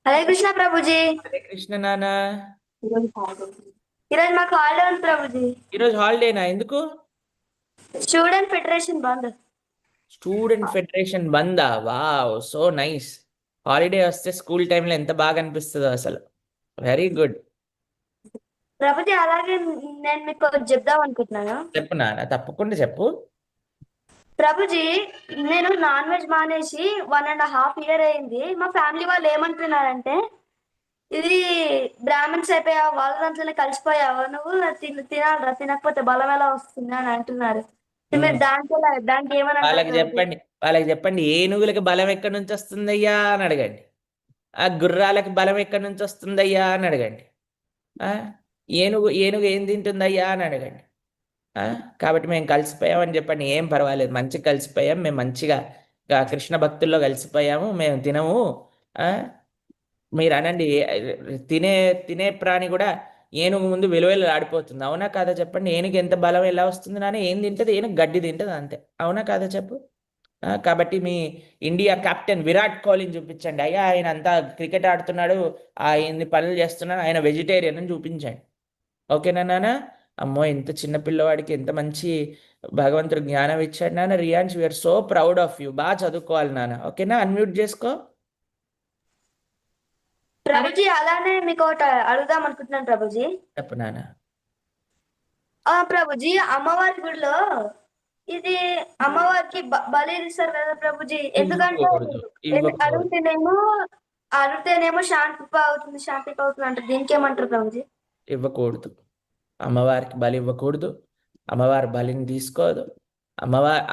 హరే కృష్ణ ప్రభుజీ. హరే కృష్ణ నాన్న. ఈరోజు మాకు హాలిడే ఉంది ప్రభుజీ. ఈరోజు హాలిడేనా? ఎందుకు? Student federation bandh. Student federation బందా? Wow, so nice. హాలిడే వస్తే స్కూల్ టైంలో ఎంత బాగా అనిపిస్తుందో అసలు. Very good. ప్రభుజీ అలాగే నేను మీకు ఒకటి చెప్దాం అనుకుంటున్నాను. చెప్పు నాన్న, తప్పకుండా చెప్పు. ప్రభుజీ, నేను నాన్ వెజ్ మానేసి 1.5 year అయింది. మా ఫ్యామిలీ వాళ్ళు ఏమంటున్నారంటే, ఇది బ్రాహ్మణ్స్ అయిపోయావు, వాళ్ళ దాంట్లోనే కలిసిపోయావు, నువ్వు తినాలిరా, తినకపోతే బలం ఎలా వస్తుంది అని అంటున్నారు. మీరు ఉమ్. దానికి ఏమని అంటారు వాళ్ళకి ప్రభుజీ? చెప్పండి, వాళ్ళకి చెప్పండి, ఏనుగులకి బలం ఎక్కడి నుంచి వస్తుందయ్యా అని అడగండి. ఆ గుర్రాలకి బలం ఎక్కడి నుంచి వస్తుందయ్యా అని అడగండి. ఆ ఏనుగు ఏనుగు ఏం తింటుందయ్యా అని అడగండి. ఆ కాబట్టి మేము కలిసిపోయామని చెప్పండి, ఏం పర్వాలేదు, మంచిగా కలిసిపోయాం, మేము మంచిగా కృష్ణ భక్తుల్లో కలిసిపోయాము, మేము తినము. ఆ మీరు అనండి, తినే తినే ప్రాణి కూడా ఏనుగు ముందు విలువలు ఆడిపోతుంది. అవునా కాదా చెప్పండి? ఏనుగు ఎంత బలం ఎలా వస్తుంది నాన్న? ఏం తింటది? ఏనుగు గడ్డి తింటది అంతే. అవునా కాదా చెప్పు? కాబట్టి మీ ఇండియా కెప్టెన్ విరాట్ కోహ్లీని చూపించండి, అయ్యా ఆయన అంతా క్రికెట్ ఆడుతున్నాడు, ఇన్ని పనులు చేస్తున్నాడు, ఆయన వెజిటేరియన్ అని చూపించండి. ఓకేనా నాన్న? అమ్మో, ఇంత చిన్న పిల్లవాడికి ఎంత మంచి భగవంతుడు జ్ఞానం ఇచ్చాడు నాన్న. Riyans, we are so proud of you. బాగా చదువుకోవాలి నాన్న. ఓకేనా? అన్మ్యూట్ చేసుకో. ప్రభుజీ అలానే మీకు ఒకటి అడుగుదాం అనుకుంటున్నాను ప్రభుజీ. చెప్పు నాన్న. ప్రభుజీ, అమ్మవారి గుడిలో ఇది అమ్మవారికి బలి ఇస్తారు కదా ప్రభుజీ. ఎందుకంటే ఇవ్వకూడదు. ఇవ్వకూడదు. అడిగితేనేమో శాంతింప అవుతుంది అంటారు. దీనికి ఏమంటారు ప్రభుజీ? ఇవ్వకూడదు. అమ్మవారికి బలి ఇవ్వకూడదు. అమ్మవారి బలిని తీసుకోదు.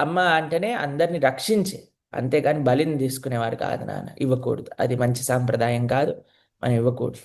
అమ్మ అంటేనే అందరిని రక్షించే, అంతేగాని బలిని తీసుకునేవారు కాదు నాన్న. ఇవ్వకూడదు, అది మంచి సాంప్రదాయం కాదు. మనం ఇవ్వకూడదు.